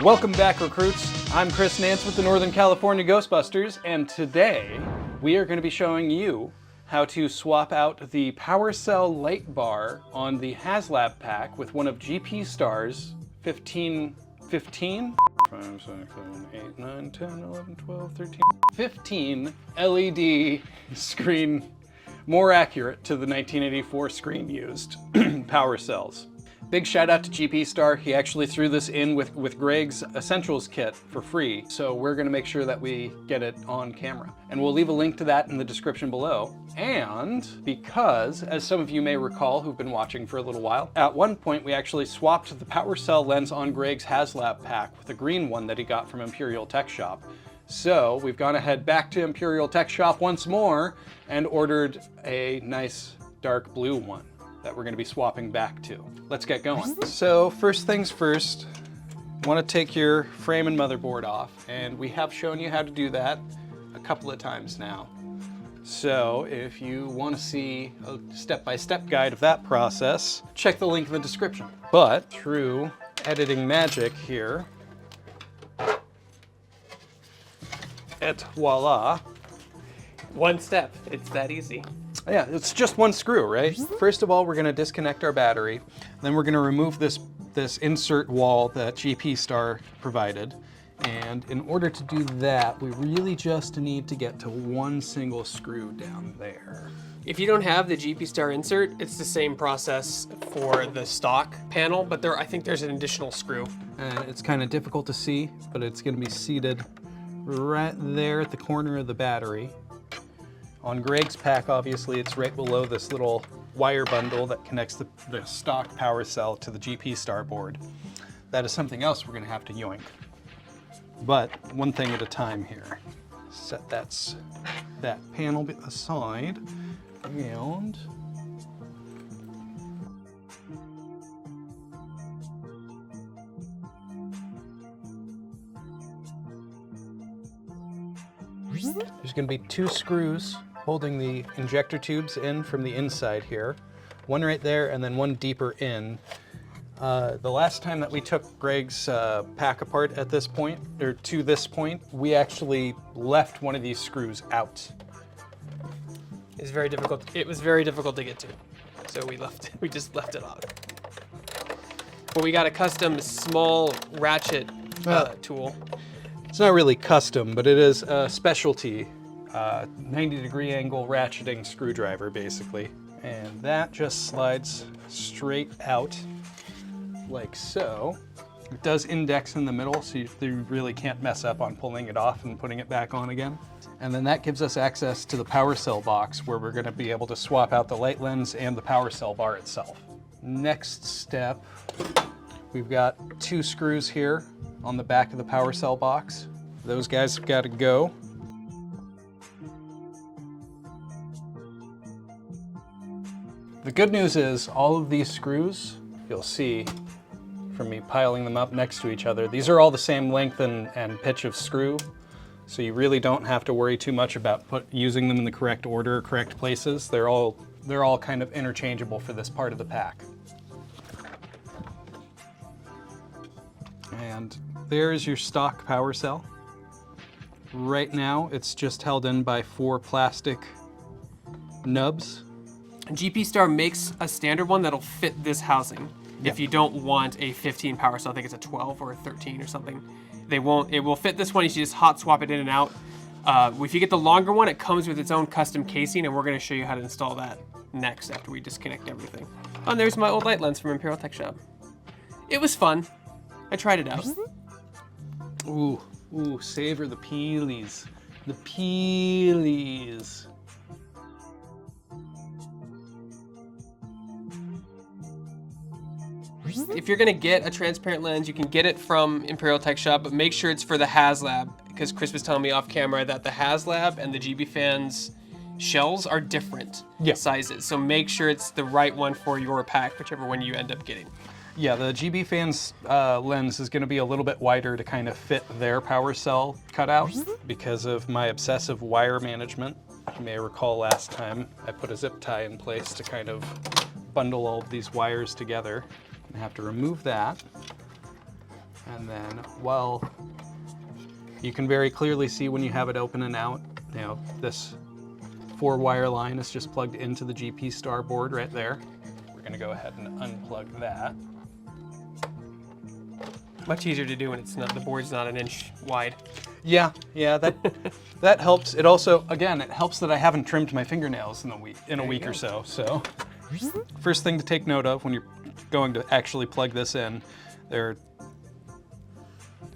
Welcome back, recruits. I'm Chris Nance with the Northern California Ghostbusters, and today we are going to be showing you how to swap out the power cell light bar on the HasLab pack with one of GPStar's 15 LED screen, more accurate to the 1984 screen used power cells. Big shout out to GPStar. He actually threw this in with Greg's Essentials kit for free. So we're gonna make sure that we get it on camera. And we'll leave a link to that in the description below. And because, as some of you may recall who've been watching for a little while, at one point we actually swapped the power cell lens on Greg's HasLab pack with a green one that he got from Imperial Tech Shop. So we've gone ahead back to Imperial Tech Shop once more and ordered a nice dark blue one that we're going to be swapping back to. Let's get going. So first things first, want to take your frame and motherboard off, and we have shown you how to do that a couple of times now. So if you want to see a step-by-step guide of that process, check the link in the description. But through editing magic here, et voila. One step, it's that easy. Yeah, it's just one screw, right? First of all, we're gonna disconnect our battery. Then we're gonna remove this insert wall that GPStar provided. And in order to do that, we really just need to get to one single screw down there. If you don't have the GPStar insert, it's the same process for the stock panel, but I think there's an additional screw. And it's kind of difficult to see, but it's gonna be seated right there at the corner of the battery. On Greg's pack, obviously, it's right below this little wire bundle that connects the stock power cell to the GPStar board. That is something else we're gonna have to yoink. But one thing at a time here. Set that panel aside, and there's gonna be two screws holding the injector tubes in from the inside here. One right there and then one deeper in. The last time that we took Greg's pack apart at this point, or to this point, we actually left one of these screws out. It's very difficult. It was very difficult to get to, so we just left it on. But we got a custom small ratchet tool. It's not really custom, but it is a specialty 90-degree angle ratcheting screwdriver, basically. And that just slides straight out like so. It does index in the middle, so you really can't mess up on pulling it off and putting it back on again. And then that gives us access to the power cell box, where we're going to be able to swap out the light lens and the power cell bar itself. Next step, we've got two screws here on the back of the power cell box. Those guys have got to go. The good news is all of these screws, you'll see from me piling them up next to each other, these are all the same length and pitch of screw, so you really don't have to worry too much about using them in the correct order, correct places. They're all kind of interchangeable for this part of the pack. And there's your stock power cell. Right now, it's just held in by 4 plastic nubs. GPStar makes a standard one that'll fit this housing. Yeah. If you don't want a 15 power cell, I think it's a 12 or a 13 or something. It will fit this one. You should just hot swap it in and out. If you get the longer one, it comes with its own custom casing, and we're gonna show you how to install that next after we disconnect everything. Oh, and there's my old light lens from Imperial Tech Shop. It was fun. I tried it out. Ooh, savor the peelies. The peelies. If you're gonna get a transparent lens, you can get it from Imperial Tech Shop, but make sure it's for the HasLab, because Chris was telling me off camera that the HasLab and the GB Fans shells are different sizes. So make sure it's the right one for your pack, whichever one you end up getting. Yeah, the GB Fans lens is gonna be a little bit wider to kind of fit their power cell cutout because of my obsessive wire management. You may recall last time I put a zip tie in place to kind of bundle all of these wires together. I have to remove that. And then, well, you can very clearly see when you have it open and out, you know, this 4-wire line is just plugged into the GPStar board right there. We're gonna go ahead and unplug that. Much easier to do when it's not, the board's not an inch wide. Yeah, that helps. It also, again, it helps that I haven't trimmed my fingernails in a week or so. So, first thing to take note of when you're going to actually plug this in, there are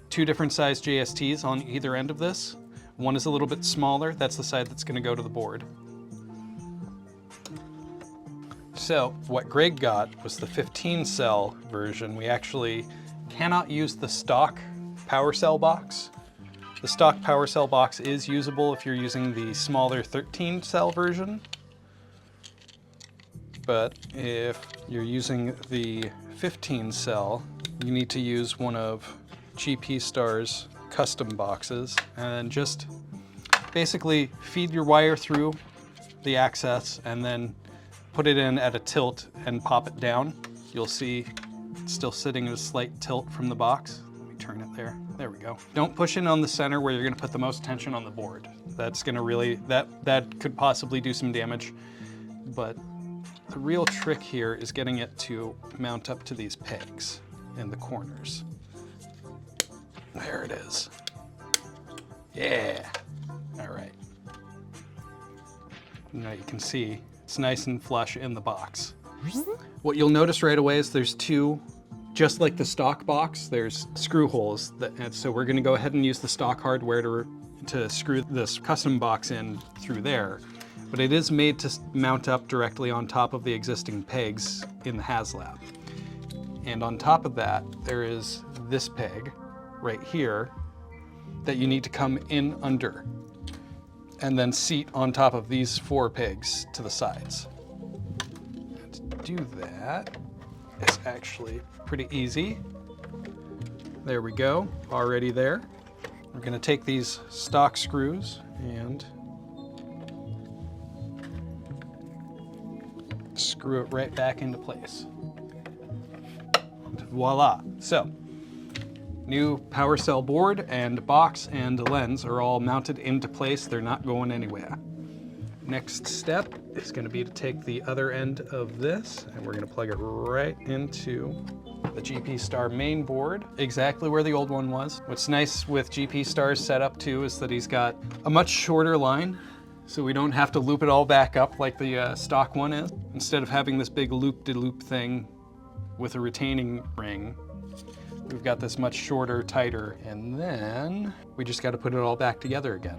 2 different size JSTs on either end of this. One is a little bit smaller. That's the side that's going to go to the board. So what Greg got was the 15-cell version. We actually cannot use the stock power cell box. The stock power cell box is usable if you're using the smaller 13-cell version. But if you're using the 15-cell, you need to use one of GPStar's custom boxes and just basically feed your wire through the access and then put it in at a tilt and pop it down. You'll see it's still sitting at a slight tilt from the box. Let me turn it there. There we go. Don't push in on the center where you're gonna put the most tension on the board. That's gonna really, that could possibly do some damage. But the real trick here is getting it to mount up to these pegs in the corners. There it is. Yeah. All right. Now you can see it's nice and flush in the box. What you'll notice right away is there's 2, just like the stock box, there's screw holes. And so we're gonna go ahead and use the stock hardware to screw this custom box in through there. But it is made to mount up directly on top of the existing pegs in the HasLab. And on top of that, there is this peg right here that you need to come in under and then seat on top of these 4 pegs to the sides. And to do that is actually pretty easy. There we go, already there. We're gonna take these stock screws and screw it right back into place. And voila. So, new power cell board and box and lens are all mounted into place. They're not going anywhere. Next step is going to be to take the other end of this and we're going to plug it right into the GPStar main board, exactly where the old one was. What's nice with GPStar's setup too is that he's got a much shorter line, so we don't have to loop it all back up like the stock one is. Instead of having this big loop-de-loop thing with a retaining ring, we've got this much shorter, tighter, and then we just got to put it all back together again.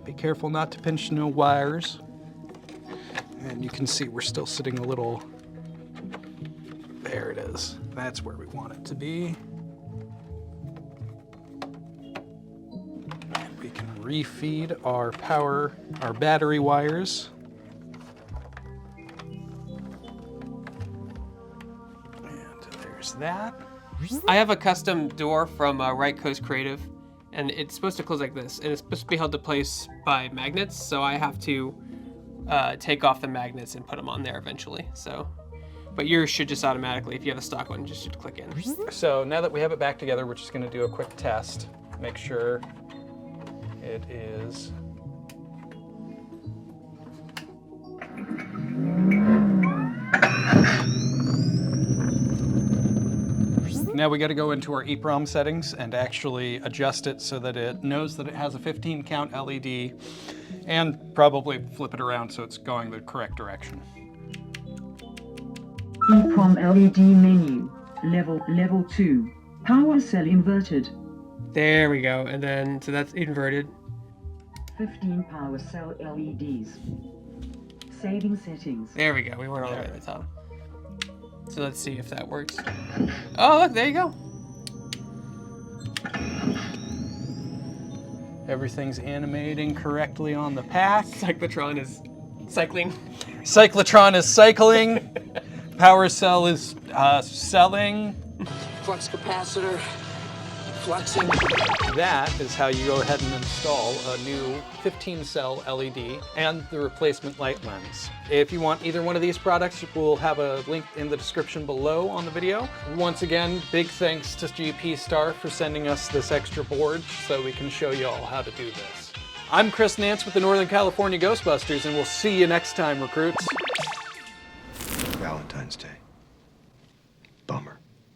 Be careful not to pinch no wires. And you can see we're still sitting a little, there it is. That's where we want it to be. And we can refeed our battery wires. That. I have a custom door from Right Coast Creative, and it's supposed to close like this, and it's supposed to be held in place by magnets, so I have to take off the magnets and put them on there eventually. So, but yours should just automatically, if you have a stock one, just should click in. So now that we have it back together, we're just going to do a quick test. Make sure it is Now we got to go into our EEPROM settings and actually adjust it so that it knows that it has a 15 count LED and probably flip it around so it's going the correct direction. EEPROM LED menu, level 2, power cell inverted. There we go, and then, so that's inverted. 15 power cell LEDs. Saving settings. There we go, we weren't all the way at the top. So let's see if that works. Oh, look, there you go. Everything's animating correctly on the pack. Cyclotron is cycling. Cyclotron is cycling. Power cell is selling. Flux capacitor waxing. That is how you go ahead and install a new 15-cell LED and the replacement light lens. If you want either one of these products, we'll have a link in the description below on the video. Once again, big thanks to GPStar for sending us this extra board so we can show you all how to do this. I'm Chris Nance with the Northern California Ghostbusters, and we'll see you next time, recruits. Valentine's Day.